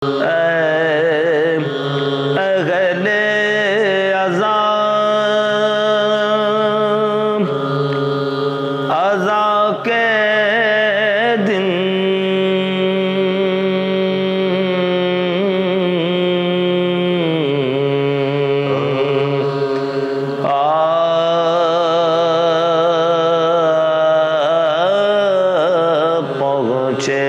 اے اہل عذاب عذاب کے دن پہنچے۔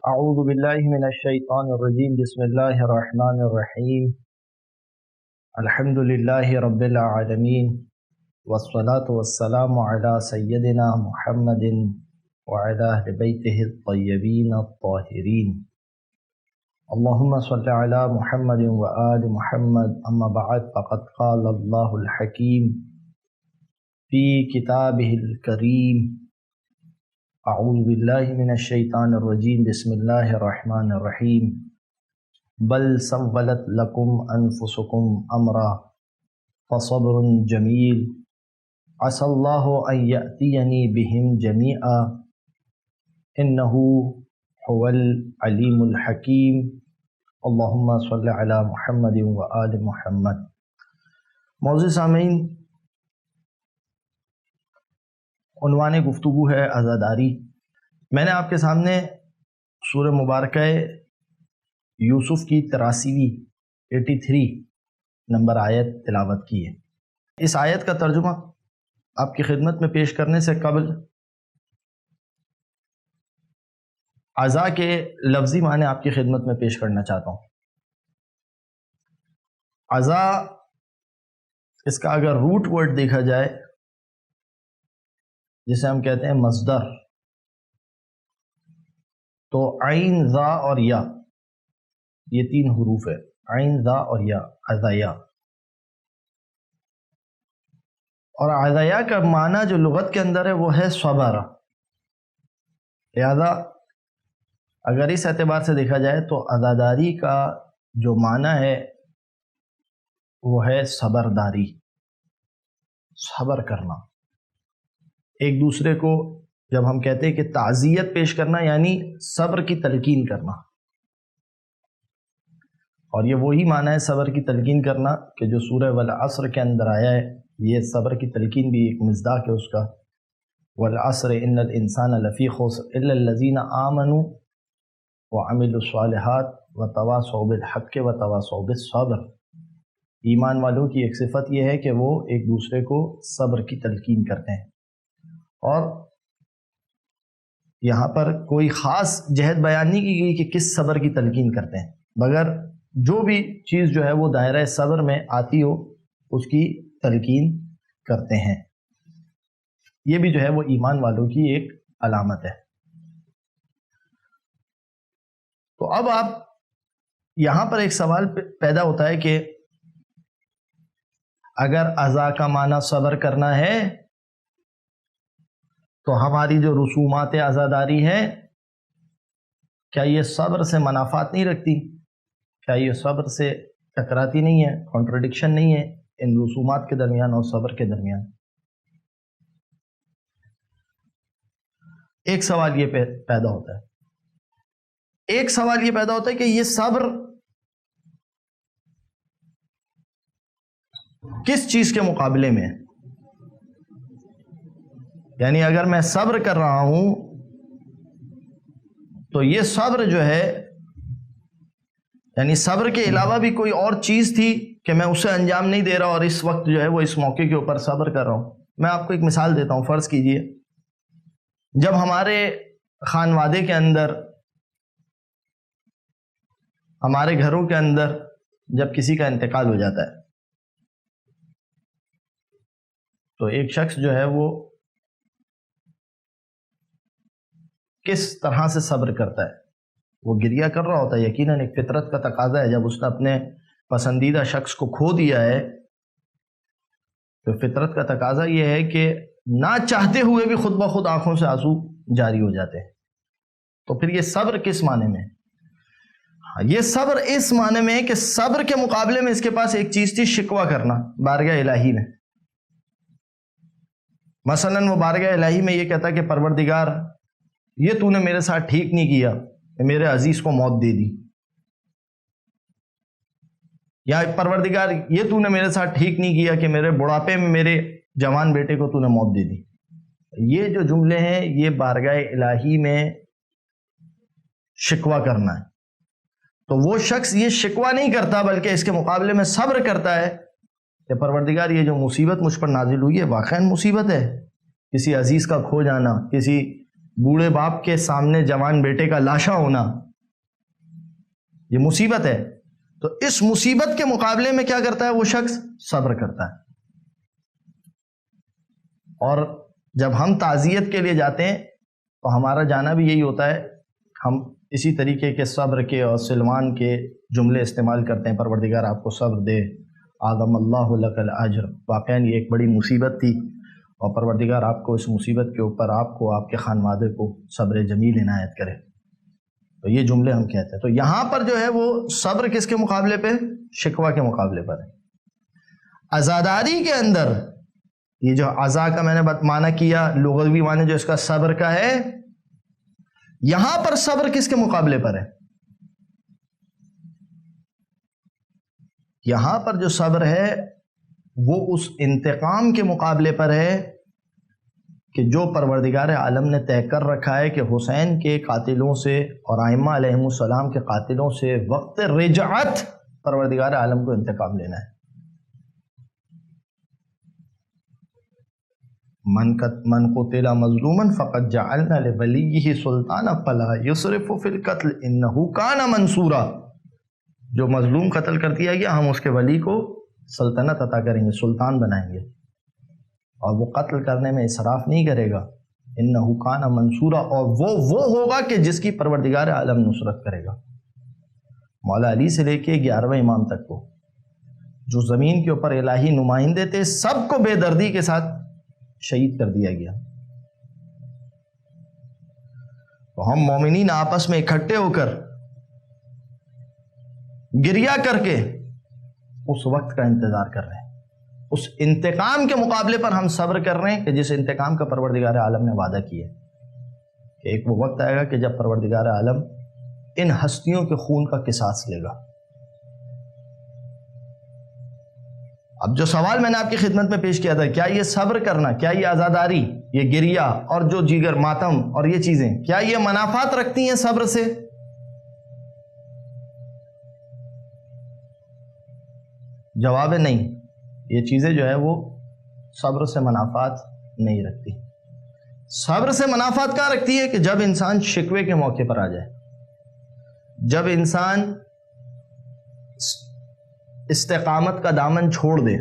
اعوذ باللہ من الشیطان الرجیم، بسم اللہ الرحمن الرحیم، الحمد للہ رب العالمین، والصلاة والسلام علی سیدنا محمد وعلی اہل بیتہ الطیبین الطاہرین، اللہم صل علی محمد وآل محمد، اما بعد فقد قال اللہ الحکیم فی کتابہ الکریم، اعوذ باللہ من الشیطان الرجیم، بسم اللہ الرحمن الرحیم، بل سولت لکم انفسکم امرا فصبر جمیل عسى اللہ ان یأتینی بہم جمیعا انہ هو العلیم الحکیم، اللہم صل علی محمد وآل محمد۔ معزز سامعین، عنوان گفتگو ہے عزاداری۔ میں نے آپ کے سامنے سورہ مبارکہ یوسف کی 83 نمبر آیت تلاوت کی ہے۔ اس آیت کا ترجمہ آپ کی خدمت میں پیش کرنے سے قبل عزا کے لفظی معنی آپ کی خدمت میں پیش کرنا چاہتا ہوں۔ عزا، اس کا اگر روٹ ورڈ دیکھا جائے جسے ہم کہتے ہیں مصدر، تو عین، ذا اور یا، یہ 3 حروف ہے، عین، ذا اور یا، عزایا۔ اور عزایا کا معنی جو لغت کے اندر ہے وہ ہے صبر۔ لہذا اگر اس اعتبار سے دیکھا جائے تو عزاداری کا جو معنی ہے وہ ہے صبرداری، صبر کرنا۔ ایک دوسرے کو جب ہم کہتے ہیں کہ تعزیت پیش کرنا، یعنی صبر کی تلقین کرنا، اور یہ وہی معنی ہے صبر کی تلقین کرنا کہ جو سورہ والعصر کے اندر آیا ہے۔ یہ صبر کی تلقین بھی ایک مصداق ہے اس کا، والعصر ان الانسان لفی خسر الا الذین آمنوا وعملوا الصالحات وتواصوا بالحق وتواصوا بالصبر۔ ایمان والوں کی ایک صفت یہ ہے کہ وہ ایک دوسرے کو صبر کی تلقین کرتے ہیں، اور یہاں پر کوئی خاص جہت بیان نہیں کی گئی کہ کس صبر کی تلقین کرتے ہیں، مگر جو بھی چیز جو ہے وہ دائرہ صبر میں آتی ہو اس کی تلقین کرتے ہیں۔ یہ بھی جو ہے وہ ایمان والوں کی ایک علامت ہے۔ تو اب آپ یہاں پر ایک سوال پیدا ہوتا ہے کہ اگر عزا کا معنی صبر کرنا ہے تو ہماری جو رسومات عزاداری ہے، کیا یہ صبر سے منافات نہیں رکھتی؟ کیا یہ صبر سے ٹکراتی نہیں ہے؟ کانٹرڈکشن نہیں ہے ان رسومات کے درمیان اور صبر کے درمیان؟ ایک سوال یہ پیدا ہوتا ہے۔ ایک سوال یہ پیدا ہوتا ہے کہ یہ صبر کس چیز کے مقابلے میں ہے؟ یعنی اگر میں صبر کر رہا ہوں تو یہ صبر جو ہے، یعنی صبر کے علاوہ بھی کوئی اور چیز تھی کہ میں اسے انجام نہیں دے رہا، اور اس وقت جو ہے وہ اس موقع کے اوپر صبر کر رہا ہوں۔ میں آپ کو ایک مثال دیتا ہوں۔ فرض کیجئے جب ہمارے خانوادے کے اندر، ہمارے گھروں کے اندر جب کسی کا انتقال ہو جاتا ہے تو ایک شخص جو ہے وہ کس طرح سے صبر کرتا ہے؟ وہ گریہ کر رہا ہوتا ہے، یقیناً ایک فطرت کا تقاضا ہے۔ جب اس نے اپنے پسندیدہ شخص کو کھو دیا ہے تو فطرت کا تقاضا یہ ہے کہ نہ چاہتے ہوئے بھی خود بخود آنکھوں سے آنسو جاری ہو جاتے ہیں۔ تو پھر یہ صبر کس معنی میں ہے؟ یہ صبر اس معنی میں ہے کہ صبر کے مقابلے میں اس کے پاس ایک چیز تھی، شکوہ کرنا بارگاہ الہی میں۔ مثلا وہ بارگاہ الہی میں یہ کہتا کہ پروردگار، یہ تو نے میرے ساتھ ٹھیک نہیں کیا، کہ میرے عزیز کو موت دے دی، یا پروردگار یہ تو نے میرے ساتھ ٹھیک نہیں کیا کہ میرے بڑھاپے میں میرے جوان بیٹے کو تو نے موت دے دی. یہ جو جملے ہیں یہ بارگاہ الہی میں شکوہ کرنا ہے. تو وہ شخص یہ شکوہ نہیں کرتا بلکہ اس کے مقابلے میں صبر کرتا ہے کہ پروردگار یہ جو مصیبت مجھ پر نازل ہوئی ہے واقعاً مصیبت ہے. کسی عزیز کا کھو جانا، کسی بوڑھے باپ کے سامنے جوان بیٹے کا لاشا ہونا، یہ مصیبت ہے. تو اس مصیبت کے مقابلے میں کیا کرتا ہے وہ شخص؟ صبر کرتا ہے. اور جب ہم تعزیت کے لیے جاتے ہیں تو ہمارا جانا بھی یہی ہوتا ہے، ہم اسی طریقے کے صبر کے اور سلوان کے جملے استعمال کرتے ہیں. پروردگار آپ کو صبر دے، اعظم اللہ لک الاجر. واقعاً یہ ایک بڑی مصیبت تھی اور پروردگار آپ کو اس مصیبت کے اوپر آپ کو، آپ کے خانوادے کو صبر جمیل عنایت کرے. تو یہ جملے ہم کہتے ہیں. تو یہاں پر جو ہے وہ صبر کس کے مقابلے پہ؟ شکوہ کے مقابلے پر ہے. عزاداری کے اندر یہ جو عزا کا میں نے معنی کیا، لغوی معنی جو اس کا صبر کا ہے، یہاں پر صبر کس کے مقابلے پر ہے؟ یہاں پر جو صبر ہے وہ اس انتقام کے مقابلے پر ہے کہ جو پروردگار عالم نے طے کر رکھا ہے کہ حسین کے قاتلوں سے اور ائمہ علیہم السلام کے قاتلوں سے وقت رجعت پروردگار عالم کو انتقام لینا ہے. من قتل مظلوما فقد جعلنا لولیہ سلطانا فلا یسرف فی القتل انہ کان منصورا. جو مظلوم قتل کر دیا گیا ہم اس کے ولی کو سلطنت عطا کریں گے، سلطان بنائیں گے، اور وہ قتل کرنے میں اسراف نہیں کرے گا. انہ کان منصورا، اور وہ ہوگا کہ جس کی پروردگار عالم نصرت کرے گا. مولا علی سے لے کے 11ویں امام تک کو جو زمین کے اوپر الہی نمائندے تھے سب کو بے دردی کے ساتھ شہید کر دیا گیا. تو ہم مومنین آپس میں اکٹھے ہو کر گریہ کر کے اس وقت کا انتظار کر رہے ہیں. اس انتقام کے مقابلے پر ہم صبر کر رہے ہیں کہ جس انتقام کا پروردگار عالم نے وعدہ کیا ہے کہ ایک وہ وقت آئے گا کہ جب پروردگار عالم ان ہستیوں کے خون کا قصاص لے گا. اب جو سوال میں نے آپ کی خدمت میں پیش کیا تھا، کیا یہ صبر کرنا، کیا یہ عزاداری، یہ گریہ اور جو دیگر ماتم اور یہ چیزیں، کیا یہ منافات رکھتی ہیں صبر سے؟ جواب ہے نہیں. یہ چیزیں جو ہے وہ صبر سے منافات نہیں رکھتی. صبر سے منافات کہاں رکھتی ہے؟ کہ جب انسان شکوے کے موقع پر آ جائے، جب انسان استقامت کا دامن چھوڑ دے،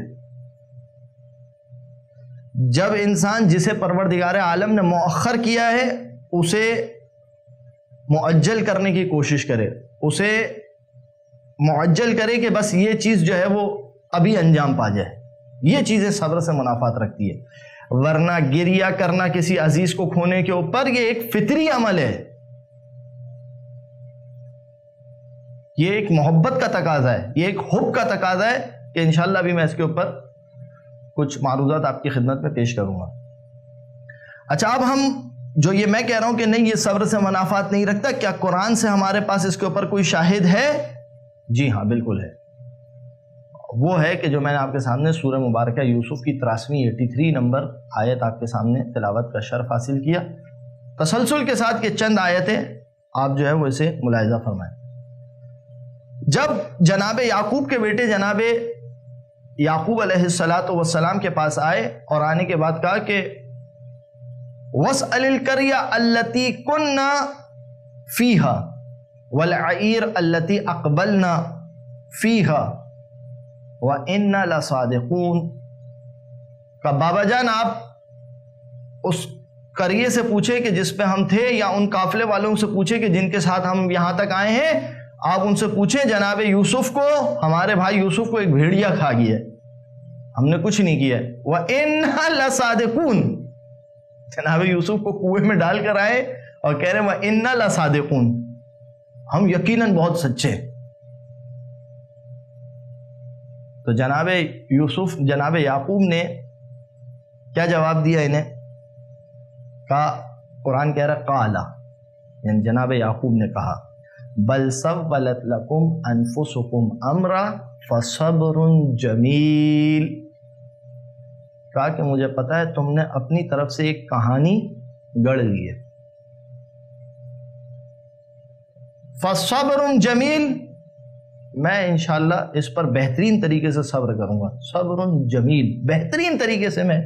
جب انسان جسے پروردگار عالم نے مؤخر کیا ہے اسے معجل کرنے کی کوشش کرے، اسے معجل کرے کہ بس یہ چیز جو ہے وہ ابھی انجام پا جائے. یہ چیزیں صبر سے منافات رکھتی ہے. ورنہ گریہ کرنا کسی عزیز کو کھونے کے اوپر یہ ایک فطری عمل ہے، یہ ایک محبت کا تقاضا ہے، یہ ایک حب کا تقاضا ہے کہ انشاءاللہ بھی میں اس کے اوپر کچھ معروضات آپ کی خدمت میں پیش کروں گا. اچھا، اب ہم جو یہ میں کہہ رہا ہوں کہ نہیں یہ صبر سے منافات نہیں رکھتا، کیا قرآن سے ہمارے پاس اس کے اوپر کوئی شاہد ہے؟ جی ہاں، بالکل ہے. وہ ہے کہ جو میں نے آپ کے سامنے سورہ مبارکہ یوسف کی 83 نمبر آیت آپ کے سامنے تلاوت کا شرف حاصل کیا. تسلسل کے ساتھ کہ چند آیتیں آپ جو ہے وہ اسے ملاحظہ فرمائیں. جب جناب یعقوب کے بیٹے جناب یعقوب علیہ السلام کے پاس آئے اور آنے کے بعد کہا کہ وَاسْأَلِ الْقَرْيَةَ الَّتِي كُنَّا فِيهَا وَالْعَيْرَ الَّتِي أَقْبَلْنَا فِيهَا وَإِنَّا لَصَادِقُونَ. کہ بابا جان آپ اس قریے سے پوچھے کہ جس پہ ہم تھے، یا ان قافلے والوں سے پوچھے کہ جن کے ساتھ ہم یہاں تک آئے ہیں، آپ ان سے پوچھیں جناب یوسف کو، ہمارے بھائی یوسف کو ایک بھیڑیا کھا گیا ہے، ہم نے کچھ نہیں کیا. وَإِنَّا لَصَادِقُونَ. جناب یوسف کو کنویں میں ڈال کر آئے اور کہہ رہے ہیں وَإِنَّا لَصَادِقُونَ، ہم یقیناً بہت سچے. تو جناب یوسف، جناب یعقوب نے کیا جواب دیا انہیں؟ کہا، قرآن کہہ رہا قالا، یعنی جناب یعقوب نے کہا بل سولت لکم انفسکم امرا فصبر جمیل، کہا کہ مجھے پتا ہے تم نے اپنی طرف سے ایک کہانی گڑھ لی ہے، فصبر جمیل، میں انشاءاللہ اس پر بہترین طریقے سے صبر کروں گا، صبر جمیل، بہترین طریقے سے میں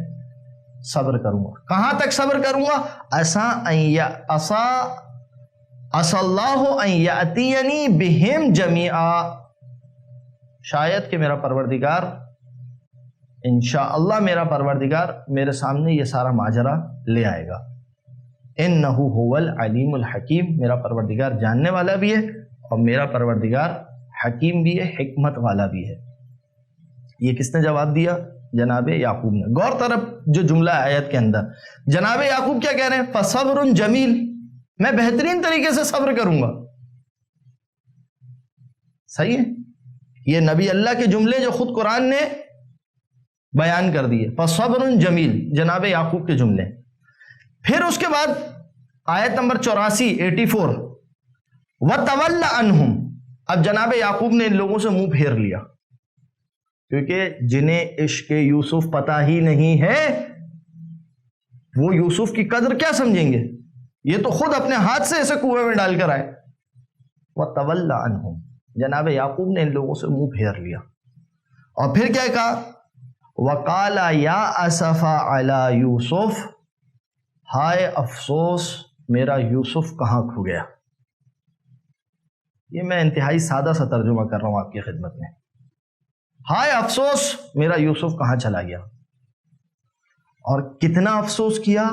صبر کروں گا۔ کہاں تک صبر کروں گا؟ عسى اللہ ان یأتینی بہم جمیعا، شاید کہ میرا پروردگار، انشاءاللہ میرا پروردگار میرے سامنے یہ سارا ماجرا لے آئے گا۔ انہ هو العلیم الحکیم، میرا پروردگار جاننے والا بھی ہے اور میرا پروردگار حکیم بھی ہے، حکمت والا بھی ہے۔ یہ کس نے جواب دیا؟ جناب یعقوب نے۔ غور طرف جو جملہ ہے آیت کے اندر، جناب یعقوب کیا کہہ رہے ہیں؟ فصبر جمیل، میں بہترین طریقے سے صبر کروں گا۔ صحیح ہے، یہ نبی اللہ کے جملے جو خود قرآن نے بیان کر دیے، فصبر جمیل، جناب یعقوب کے جملے۔ پھر اس کے بعد آیت نمبر 84 وَتَوَلَّ عَنْهُمْ، اب جناب یعقوب نے ان لوگوں سے منہ پھیر لیا، کیونکہ جنہیں عشق یوسف پتہ ہی نہیں ہے وہ یوسف کی قدر کیا سمجھیں گے؟ یہ تو خود اپنے ہاتھ سے اسے کنویں میں ڈال کر آئے۔ وَتَوَلَّ عَنْهُمْ، جناب یعقوب نے ان لوگوں سے منہ پھیر لیا، اور پھر کیا کہا؟ وَقَالَ يَا أَسَفَ عَلَى يُوسُف، ہائے افسوس میرا یوسف کہاں کھو گیا۔ یہ میں انتہائی سادہ سا ترجمہ کر رہا ہوں آپ کی خدمت میں، ہائے افسوس میرا یوسف کہاں چلا گیا۔ اور کتنا افسوس کیا؟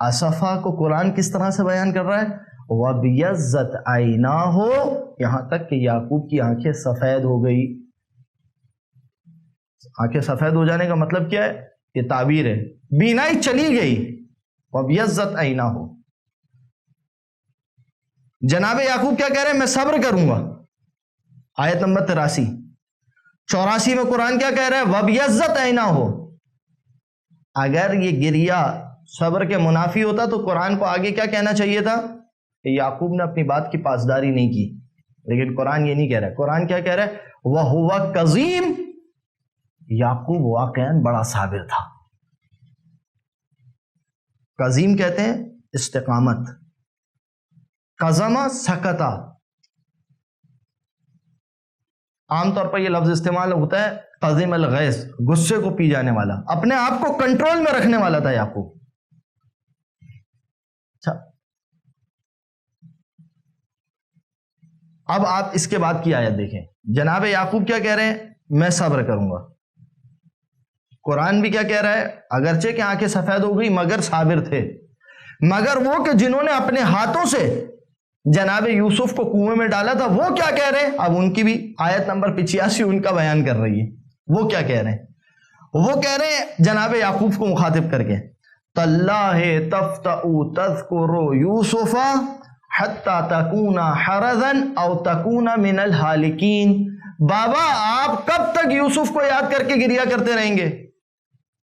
اسفا کو قرآن کس طرح سے بیان کر رہا ہے؟ وَبِيَزَّتْ عَيْنَاهُ، یہاں تک کہ یعقوب کی آنکھیں سفید ہو گئی۔ آنکھیں سفید ہو جانے کا مطلب کیا ہے؟ یہ تعبیر ہے، بینائی چلی گئی۔ وَبِيَزَّتْ عَيْنَاهُ، جناب یعقوب کیا کہہ رہے ہیں؟ میں صبر کروں گا۔ آیت نمبر 84 میں قرآن کیا کہہ رہا ہے؟ وَبِيَزَّتْ عَيْنَاهُ۔ اگر یہ گریہ صبر کے منافی ہوتا تو قرآن کو آگے کیا کہنا چاہیے تھا؟ کہ یعقوب نے اپنی بات کی پاسداری نہیں کی، لیکن قرآن یہ نہیں کہہ رہا ہے۔ قرآن کیا کہہ رہا ہے؟ وَهُوَ كَظِيمٌ، یعقوب واقعاً بڑا صابر تھا۔ قظیم کہتے ہیں استقامت، قزمہ سکتا، عام طور پر یہ لفظ استعمال ہوتا ہے قزم الغیظ، غصے کو پی جانے والا، اپنے آپ کو کنٹرول میں رکھنے والا تھا یعقوب۔ اچھا، اب آپ اس کے بعد کی آیت دیکھیں، جناب یعقوب کیا کہہ رہے ہیں؟ میں صبر کروں گا۔ قرآن بھی کیا کہہ رہا ہے؟ اگرچہ کہ آنکھیں سفید ہو گئی مگر صابر تھے، مگر وہ کہ جنہوں نے اپنے ہاتھوں سے جناب یوسف کو کنویں میں ڈالا تھا، وہ کیا کہہ رہے ہیں؟ اب ان کی بھی آیت نمبر 85 ان کا بیان کر رہی ہے۔ وہ کیا کہہ رہے ہیں؟ وہ کہہ رہے ہیں جناب یعقوب کو مخاطب کر کے، تَاللَّهِ تَفْتَأُ تَذْكُرُ يُوسُفَ حَتَّى تَكُونَ حَرَضًا أَوْ تَكُونَ مِنَ الْحَالِكِينَ، بابا آپ کب تک یوسف کو یاد کر کے گریہ کرتے رہیں گے؟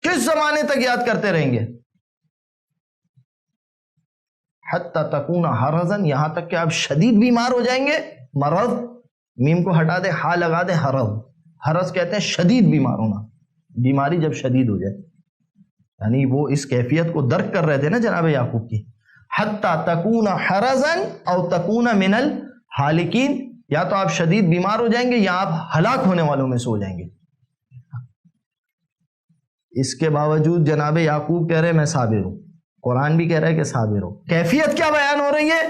کس زمانے تک یاد کرتے رہیں گے؟ حتی تکون حرضاً، یہاں تک کہ آپ شدید بیمار ہو جائیں گے۔ مرض، میم کو ہٹا دے، ہا لگا دے، حرض، حرض کہتے ہیں شدید بیمار ہونا، بیماری جب شدید ہو جائے، یعنی وہ اس کیفیت کو درک کر رہے تھے نا جناب یعقوب کی۔ حتی تکون حرضاً او تکون من الحالکین، یا تو آپ شدید بیمار ہو جائیں گے یا آپ ہلاک ہونے والوں میں سے ہو جائیں گے۔ اس کے باوجود جناب یعقوب کہہ رہے میں صابر ہوں، قرآن بھی کہہ رہا ہے کہ صابر ہو۔ کیفیت کیا بیان ہو رہی ہے؟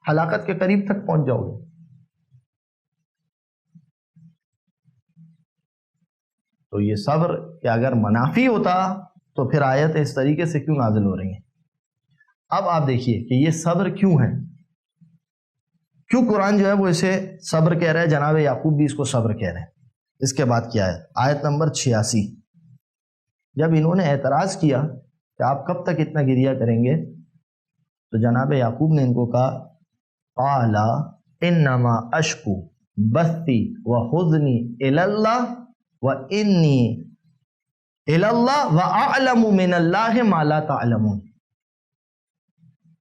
ہلاکت کے قریب تک پہنچ جاؤ گے۔ تو یہ صبر کہ اگر منافی ہوتا تو پھر آیت اس طریقے سے کیوں نازل ہو رہی ہیں؟ اب آپ دیکھیے کہ یہ صبر کیوں ہے، کیوں قرآن جو ہے وہ اسے صبر کہہ رہا ہے، جناب یعقوب بھی اس کو صبر کہہ رہے ہیں۔ اس کے بعد کیا ہے؟ آیت نمبر 86، جب انہوں نے اعتراض کیا کہ آپ کب تک اتنا گریہ کریں گے، تو جناب یعقوب نے ان کو کہا قال انما اشکو بثی وحزنی الی اللہ وانی الی اللہ واعلم من اللہ ما لا تعلمون،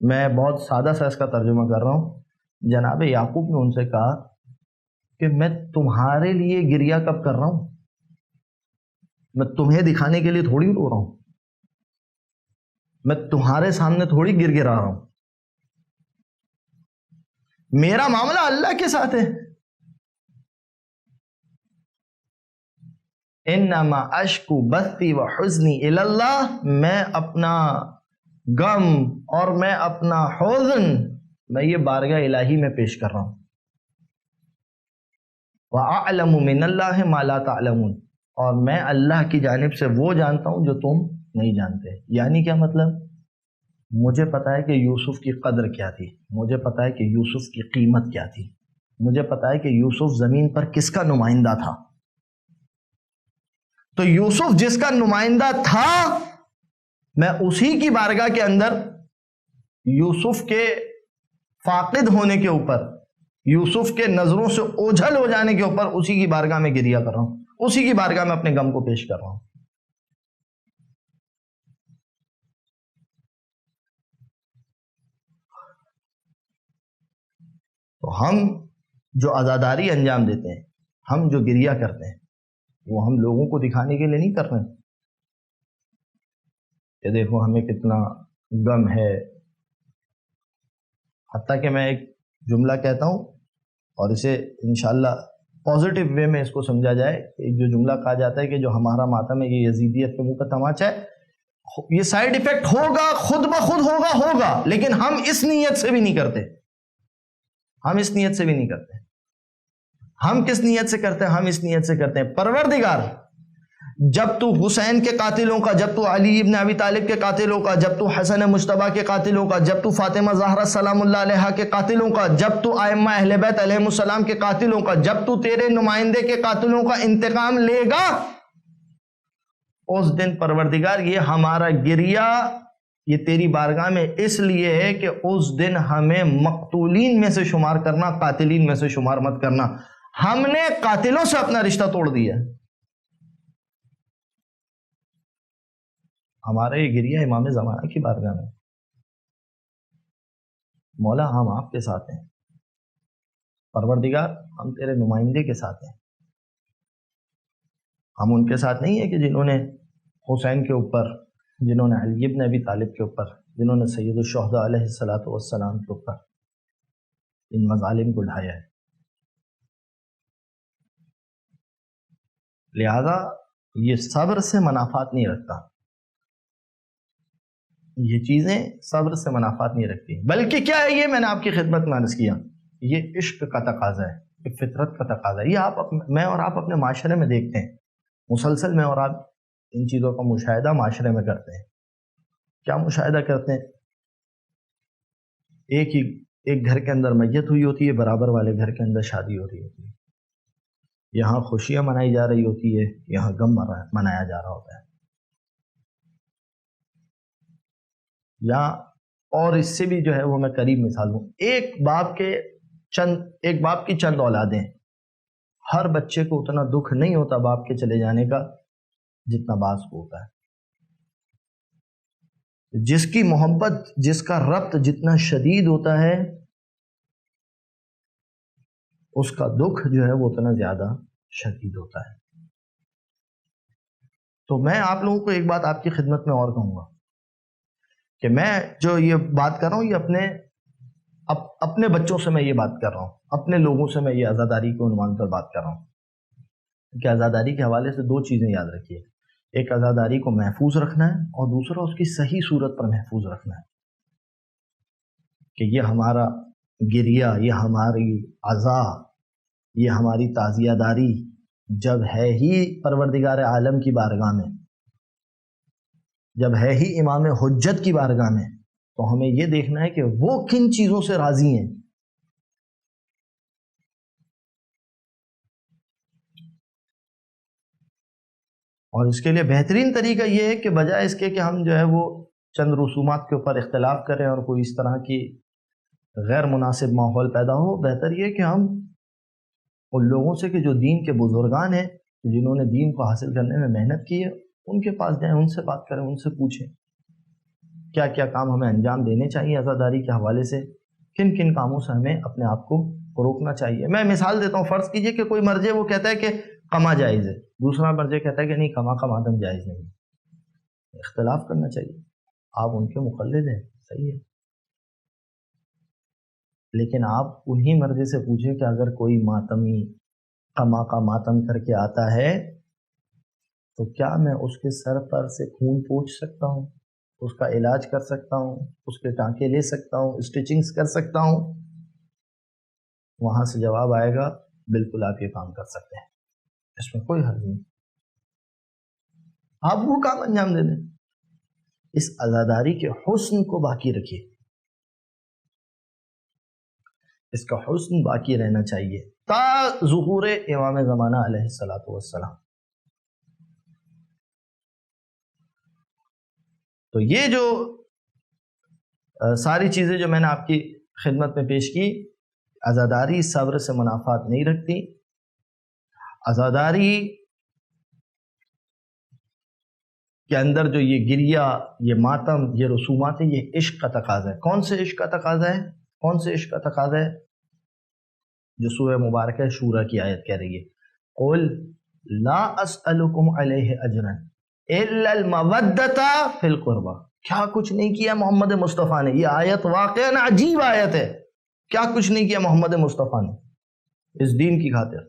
میں بہت سادہ سا اس کا ترجمہ کر رہا ہوں. جناب یعقوب نے ان سے کہا کہ میں تمہارے لیے گریہ کب کر رہا ہوں؟ میں تمہیں دکھانے کے لیے تھوڑی رو رہا ہوں، میں تمہارے سامنے تھوڑی گر گرا رہا ہوں. میرا معاملہ اللہ کے ساتھ ہے. انما اشکو بثی و حزنی الی اللہ، میں اپنا غم اور میں اپنا حزن میں یہ بارگاہ الہی میں پیش کر رہا ہوں. وَأَعْلَمُ مِنَ اللَّهِ مَا لَا تَعْلَمُونَ، اور میں اللہ کی جانب سے وہ جانتا ہوں جو تم نہیں جانتے. یعنی کیا مطلب؟ مجھے پتا ہے کہ یوسف کی قدر کیا تھی، مجھے پتا ہے کہ یوسف کی قیمت کیا تھی، مجھے پتا ہے کہ یوسف زمین پر کس کا نمائندہ تھا. تو یوسف جس کا نمائندہ تھا، میں اسی کی بارگاہ کے اندر یوسف کے فاقد ہونے کے اوپر، یوسف کے نظروں سے اوجھل ہو جانے کے اوپر اسی کی بارگاہ میں گریہ کر رہا ہوں، اسی کی بارگاہ میں اپنے غم کو پیش کر رہا ہوں. تو ہم جو عزاداری انجام دیتے ہیں، ہم جو گریہ کرتے ہیں، وہ ہم لوگوں کو دکھانے کے لیے نہیں کر رہے ہیں کہ دیکھو ہمیں کتنا غم ہے. حتیٰ کہ میں ایک جملہ کہتا ہوں اور اسے انشاءاللہ پازیٹیو وے میں اس کو سمجھا جائے. ایک جو جملہ کہا جاتا ہے کہ جو ہمارا ماتم ہے یہ یزیدیت کے منہ کا تماچا ہے. یہ سائیڈ ایفیکٹ ہوگا، خود بخود ہوگا، لیکن ہم اس نیت سے بھی نہیں کرتے. ہم اس نیت سے بھی نہیں کرتے. ہم کس نیت سے کرتے ہیں؟ ہم اس نیت سے کرتے ہیں پروردگار، جب تو حسین کے قاتلوں کا، جب تو علی ابن ابی طالب کے قاتلوں کا، جب تو حسن مجتبیٰ کے قاتلوں کا، جب تو فاطمہ زہرا سلام اللہ علیہا کے قاتلوں کا، جب تو ائمہ اہل بیت علیہم السلام کے قاتلوں کا، جب تو تیرے نمائندے کے قاتلوں کا انتقام لے گا، اس دن پروردگار یہ ہمارا گریہ یہ تیری بارگاہ میں اس لیے ہے کہ اس دن ہمیں مقتولین میں سے شمار کرنا، قاتلین میں سے شمار مت کرنا. ہم نے قاتلوں سے اپنا رشتہ توڑ دیا. ہمارا یہ گریہ امام زمانہ کی بارگاہ میں، مولا ہم آپ کے ساتھ ہیں، پروردگار ہم تیرے نمائندے کے ساتھ ہیں. ہم ان کے ساتھ نہیں ہیں کہ جنہوں نے حسین کے اوپر، جنہوں نے علی ابن ابی طالب کے اوپر، جنہوں نے سید الشہداء علیہ الصلوۃ والسلام کے اوپر ان مظالم کو ڈھایا ہے. لہذا یہ صبر سے منافات نہیں رکھتا، یہ چیزیں صبر سے منافات نہیں رکھتی، بلکہ کیا ہے، یہ میں نے آپ کی خدمت میں عرض کیا، یہ عشق کا تقاضا ہے، یہ فطرت کا تقاضا ہے. یہ میں اور آپ اپنے معاشرے میں دیکھتے ہیں، مسلسل میں اور آپ ان چیزوں کا مشاہدہ معاشرے میں کرتے ہیں. کیا مشاہدہ کرتے ہیں؟ ایک گھر کے اندر میت ہوئی ہوتی ہے، برابر والے گھر کے اندر شادی ہو رہی ہوتی ہے. یہاں خوشیاں منائی جا رہی ہوتی ہے، یہاں غم منایا جا رہا ہوتا ہے. یا اور اس سے بھی جو ہے وہ میں قریب مثال ہوں، ایک باپ کی چند اولادیں، ہر بچے کو اتنا دکھ نہیں ہوتا باپ کے چلے جانے کا جتنا باز کو ہوتا ہے. جس کی محبت، جس کا ربط جتنا شدید ہوتا ہے، اس کا دکھ جو ہے وہ اتنا زیادہ شدید ہوتا ہے. تو میں آپ لوگوں کو ایک بات آپ کی خدمت میں اور کہوں گا کہ میں جو یہ بات کر رہا ہوں یہ اپنے بچوں سے میں یہ بات کر رہا ہوں، اپنے لوگوں سے میں یہ عزاداری کو عنوان پر بات کر رہا ہوں کہ عزاداری کے حوالے سے دو چیزیں یاد رکھیے. ایک عزاداری کو محفوظ رکھنا ہے اور دوسرا اس کی صحیح صورت پر محفوظ رکھنا ہے کہ یہ ہمارا گریہ، یہ ہماری عزا، یہ ہماری تعزیہ داری جب ہے ہی پروردگار عالم کی بارگاہ میں، جب ہے ہی امام حجت کی بارگاہ میں، تو ہمیں یہ دیکھنا ہے کہ وہ کن چیزوں سے راضی ہیں. اور اس کے لیے بہترین طریقہ یہ ہے کہ بجائے اس کے کہ ہم جو ہے وہ چند رسومات کے اوپر اختلاف کریں اور کوئی اس طرح کی غیر مناسب ماحول پیدا ہو، بہتر یہ کہ ہم ان لوگوں سے کہ جو دین کے بزرگان ہیں، جنہوں نے دین کو حاصل کرنے میں محنت کی ہے، ان کے پاس جائیں، ان سے بات کریں، ان سے پوچھیں کیا کیا کام ہمیں انجام دینے چاہیے عزاداری کے حوالے سے، کن کن کاموں سے ہمیں اپنے آپ کو روکنا چاہیے. میں مثال دیتا ہوں. فرض کیجئے کہ کوئی مرجع وہ کہتا ہے کہ قما جائز ہے، دوسرا مرجع کہتا ہے کہ نہیں قما عدم جائز نہیں. اختلاف کرنا چاہیے. آپ ان کے مقلد ہیں، صحیح ہے، لیکن آپ انہی مرجع سے پوچھیں کہ اگر کوئی ماتمی قما کا ماتم کر کے آتا ہے تو کیا میں اس کے سر پر سے خون پوچھ سکتا ہوں، اس کا علاج کر سکتا ہوں، اس کے ٹانکے لے سکتا ہوں، اسٹچنگز کر سکتا ہوں؟ وہاں سے جواب آئے گا بالکل آپ یہ کام کر سکتے ہیں، اس میں کوئی حرج نہیں، آپ وہ کام انجام دے دیں. اس عزاداری کے حسن کو باقی رکھیے، اس کا حسن باقی رہنا چاہیے تا ظہور امام زمانہ علیہ الصلوۃ والسلام. تو یہ جو ساری چیزیں جو میں نے آپ کی خدمت میں پیش کی، عزاداری صبر سے منافات نہیں رکھتی. عزاداری کے اندر جو یہ گریہ، یہ ماتم، یہ رسومات ہیں، یہ عشق کا تقاضا ہے. کون سے عشق کا تقاضا ہے؟ کون سے عشق کا تقاضا ہے؟ جو سورہ مبارکہ شورى کی آیت کہہ رہی ہے، قل لا اسألکم علیہ اجرا الا المودۃ فی القربى. کیا کچھ نہیں کیا محمد مصطفیٰ نے. یہ آیت واقعاً عجیب آیت ہے. کیا کچھ نہیں کیا محمد مصطفیٰ نے اس دین کی خاطر.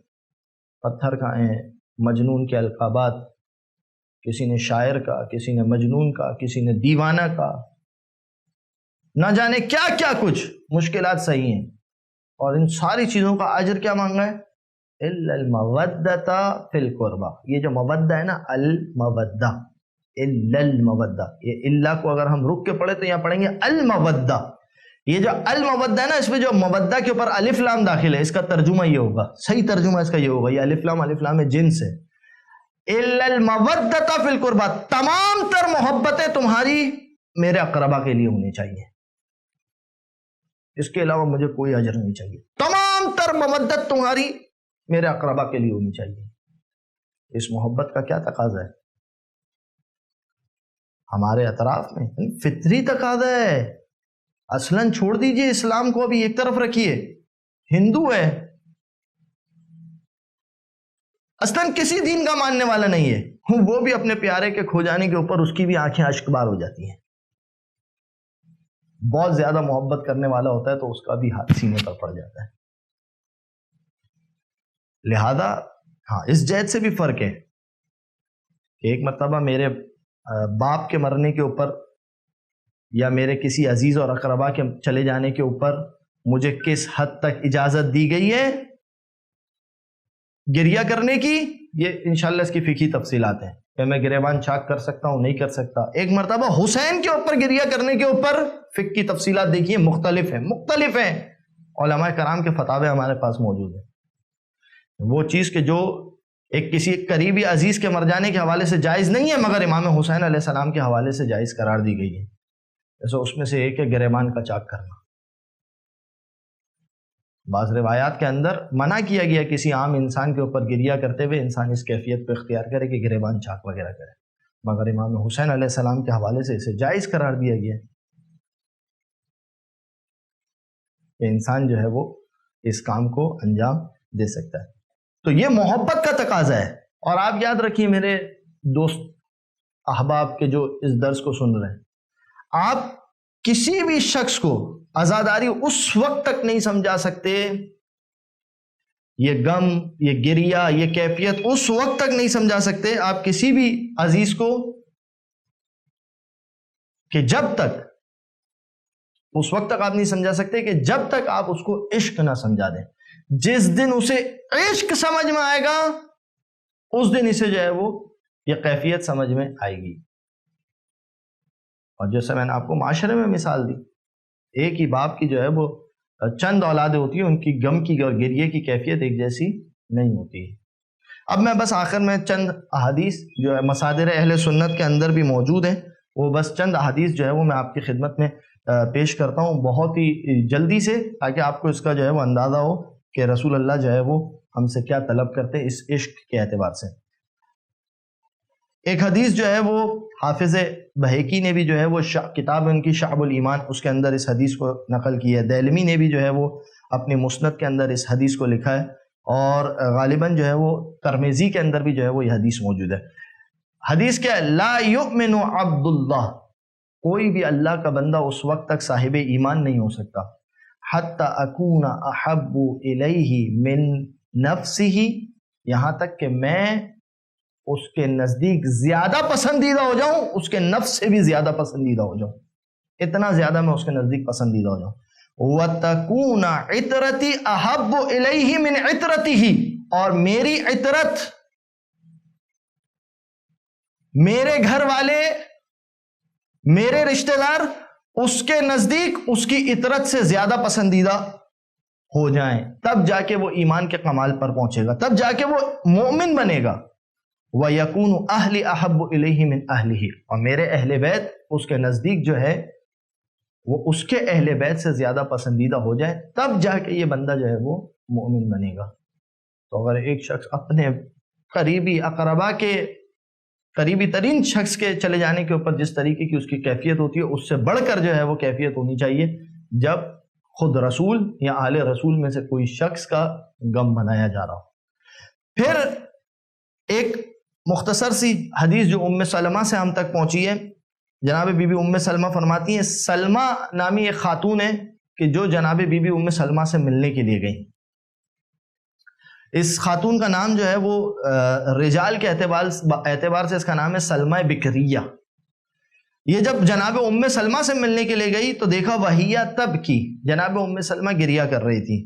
پتھر کھائے، مجنون کے القابات، کسی نے شاعر کا، کسی نے مجنون کا، کسی نے دیوانہ کا، نہ جانے کیا کیا کچھ مشکلات صحیح ہیں، اور ان ساری چیزوں کا اجر کیا مانگا ہے؟ الا المودۃ فی القربى. یہ جو مودہ ہے نا، المودہ، الا المودہ، یہ الا کو اگر ہم رک کے پڑھے تو یہاں پڑھیں گے المودہ. یہ جو المودہ ہے نا، اس میں جو مودہ کے اوپر الف لام داخل ہے، اس کا ترجمہ یہ ہوگا، صحیح ترجمہ اس کا یہ ہوگا، یہ الف لام جنس ہے. الا المودۃ فی القربى، تمام تر محبتیں تمہاری میرے اقربا کے لیے ہونی چاہیے، اس کے علاوہ مجھے کوئی اجر نہیں چاہیے. تمام تر مودت تمہاری میرے اقربا کے لیے ہونی چاہیے. اس محبت کا کیا تقاضا ہے ہمارے اطراف میں؟ فطری تقاضا ہے. اصلاً چھوڑ دیجئے اسلام کو، ابھی ایک طرف رکھیے، ہندو ہے، اصلاً کسی دین کا ماننے والا نہیں ہے، وہ بھی اپنے پیارے کے کھو جانے کے اوپر اس کی بھی آنکھیں اشک بار ہو جاتی ہیں. بہت زیادہ محبت کرنے والا ہوتا ہے تو اس کا بھی ہاتھ سینے پر پڑ جاتا ہے. لہذا ہاں، اس جہت سے بھی فرق ہے کہ ایک مرتبہ میرے باپ کے مرنے کے اوپر یا میرے کسی عزیز اور اقربا کے چلے جانے کے اوپر مجھے کس حد تک اجازت دی گئی ہے گریہ کرنے کی، یہ انشاءاللہ اس کی فقہی تفصیلات ہیں کہ میں گریبان چاک کر سکتا ہوں، نہیں کر سکتا. ایک مرتبہ حسین کے اوپر گریہ کرنے کے اوپر فقہ کی تفصیلات دیکھیے، مختلف ہیں. علماء کرام کے فتاوے ہمارے پاس موجود ہیں. وہ چیز کہ جو ایک کسی قریبی عزیز کے مر جانے کے حوالے سے جائز نہیں ہے، مگر امام حسین علیہ السلام کے حوالے سے جائز قرار دی گئی ہے. جیسے اس میں سے ایک ہے گریبان کا چاک کرنا. بعض روایات کے اندر منع کیا گیا کسی عام انسان کے اوپر گریہ کرتے ہوئے انسان اس کیفیت پہ اختیار کرے کہ گریبان چاک وغیرہ کرے، مگر امام حسین علیہ السلام کے حوالے سے اسے جائز قرار دیا گیا کہ انسان جو ہے وہ اس کام کو انجام دے سکتا ہے. تو یہ محبت کا تقاضا ہے. اور آپ یاد رکھیے میرے دوست احباب کے جو اس درس کو سن رہے ہیں، آپ کسی بھی شخص کو عزاداری اس وقت تک نہیں سمجھا سکتے، یہ غم، یہ گریہ، یہ کیفیت اس وقت تک نہیں سمجھا سکتے آپ کسی بھی عزیز کو کہ جب تک، اس وقت تک آپ نہیں سمجھا سکتے کہ جب تک آپ اس کو عشق نہ سمجھا دیں. جس دن اسے عشق سمجھ میں آئے گا اس دن اسے جو ہے وہ یہ کیفیت سمجھ میں آئے گی. اور جیسے میں نے آپ کو معاشرے میں مثال دی، ایک ہی باپ کی جو ہے وہ چند اولادیں ہوتی ہیں، ان کی غم کی اور گریے کی کیفیت ایک جیسی نہیں ہوتی. اب میں بس آخر میں چند احادیث جو ہے مصادر اہل سنت کے اندر بھی موجود ہیں، وہ بس چند احادیث جو ہے وہ میں آپ کی خدمت میں پیش کرتا ہوں بہت ہی جلدی سے، تاکہ آپ کو اس کا جو ہے وہ اندازہ ہو کہ رسول اللہ جو ہے وہ ہم سے کیا طلب کرتے ہیں اس عشق کے اعتبار سے. ایک حدیث جو ہے وہ حافظ بہیقی نے بھی جو ہے وہ کتاب ان کی شعب الایمان اس کے اندر اس حدیث کو نقل کی ہے، دیلمی نے بھی جو ہے وہ اپنی مسند کے اندر اس حدیث کو لکھا ہے، اور غالباً جو ہے وہ ترمذی کے اندر بھی جو ہے وہ یہ حدیث موجود ہے۔ حدیث کیا ہے؟ لا یؤمن عبد اللہ، کوئی بھی اللہ کا بندہ اس وقت تک صاحب ایمان نہیں ہو سکتا، حتی اکون احب الیہ من نفسہ، یہاں تک کہ میں اس کے نزدیک زیادہ پسندیدہ ہو جاؤں، اس کے نفس سے بھی زیادہ پسندیدہ ہو جاؤں، اتنا زیادہ میں اس کے نزدیک پسندیدہ ہو جاؤں۔ وَتَكُونَ عِطْرَتِي أَحَبُّ إِلَيْهِ مِنْ عِطْرَتِهِ، اور میری عطرت، میرے گھر والے، میرے رشتہ دار اس کے نزدیک اس کی عطرت سے زیادہ پسندیدہ ہو جائیں، تب جا کے وہ ایمان کے کمال پر پہنچے گا، تب جا کے وہ مومن بنے گا۔ وَيَكُونُ أَهْلِ أَحَبُّ إِلَيْهِ مِنْ أَهْلِهِ، اور میرے اہل بیت اس کے نزدیک جو ہے وہ اس کے اہل بیت سے زیادہ پسندیدہ ہو جائے، تب جا کے یہ بندہ جو ہے وہ مومن بنے گا۔ تو اگر ایک شخص اپنے قریبی اقربا کے قریبی ترین شخص کے چلے جانے کے اوپر جس طریقے کی اس کی کیفیت ہوتی ہے، اس سے بڑھ کر جو ہے وہ کیفیت ہونی چاہیے جب خود رسول یا آل رسول میں سے کوئی شخص کا غم بنایا جا رہا ہو۔ پھر ایک مختصر سی حدیث جو ام سلمہ سے ہم تک پہنچی ہے، جناب بی بی ام سلمہ فرماتی ہیں، سلمہ نامی ایک خاتون ہے کہ جو جناب بی بی ام سلمہ سے ملنے کے لیے گئی۔ اس خاتون کا نام جو ہے وہ رجال کے اعتبار سے اس کا نام ہے سلمہ بکریہ۔ یہ جب جناب ام سلمہ سے ملنے کے لیے گئی تو دیکھا وہیہ تب کی، جناب ام سلمہ گریہ کر رہی تھی،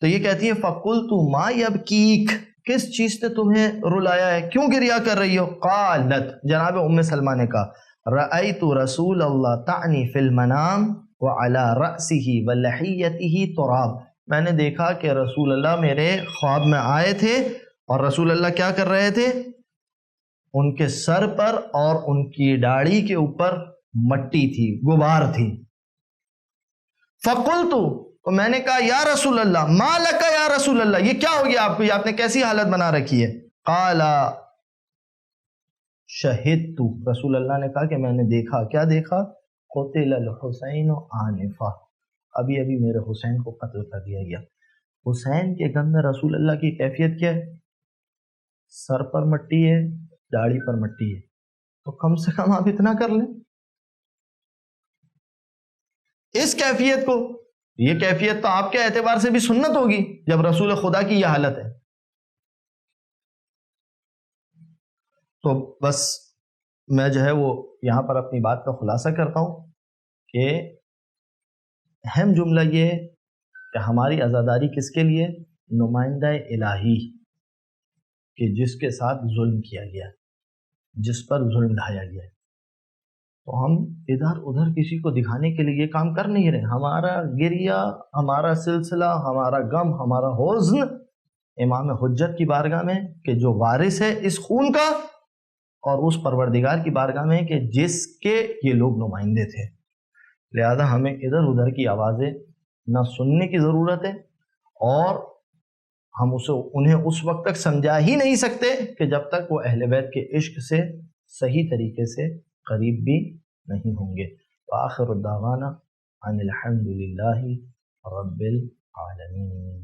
تو یہ کہتی ہے فَقُلْتُ مَا يَبْكِيكَ، کس چیز نے تمہیں رلایا ہے، کیوں گریہ کر رہی ہو؟ قالت، جناب ام سلمہ نے کہا رأیت رسول اللہ تعنی فی المنام وعلی رأسہ ولحیتہ تراب، میں نے دیکھا کہ رسول اللہ میرے خواب میں آئے تھے اور رسول اللہ کیا کر رہے تھے؟ ان کے سر پر اور ان کی داڑھی کے اوپر مٹی تھی، غبار تھی۔ فقلت، تو میں نے کہا یا رسول اللہ ما لک یا رسول اللہ، یہ کیا ہو گیا آپ کو، یہ آپ نے کیسی حالت بنا رکھی ہے؟ قال شہدت، رسول اللہ نے کہا کہ میں نے دیکھا، کیا دیکھا؟ قتل الحسین آنفا، ابھی ابھی میرے حسین کو قتل کر دیا گیا۔ حسین کے غم میں رسول اللہ کی کیفیت کیا ہے؟ سر پر مٹی ہے، داڑھی پر مٹی ہے، تو کم سے کم آپ اتنا کر لیں۔ اس کیفیت کو، یہ کیفیت تو آپ کے اعتبار سے بھی سنت ہوگی جب رسول خدا کی یہ حالت ہے۔ تو بس میں جو ہے وہ یہاں پر اپنی بات کا خلاصہ کرتا ہوں کہ اہم جملہ یہ ہے کہ ہماری عزاداری کس کے لیے؟ نمائندہ الہی کہ جس کے ساتھ ظلم کیا گیا، جس پر ظلم ڈھایا گیا ہے، تو ہم ادھر ادھر کسی کو دکھانے کے لیے یہ کام کر نہیں رہے۔ ہمارا گریہ، ہمارا سلسلہ، ہمارا غم، ہمارا حزن امام حجت کی بارگاہ میں کہ جو وارث ہے اس خون کا، اور اس پروردگار کی بارگاہ میں کہ جس کے یہ لوگ نمائندے تھے۔ لہذا ہمیں ادھر ادھر کی آوازیں نہ سننے کی ضرورت ہے، اور ہم انہیں اس وقت تک سمجھا ہی نہیں سکتے کہ جب تک وہ اہل بیت کے عشق سے صحیح طریقے سے قریب بھی نہیں ہوں گے۔ وآخر الدعوانا ان الحمد للہ رب العالمین۔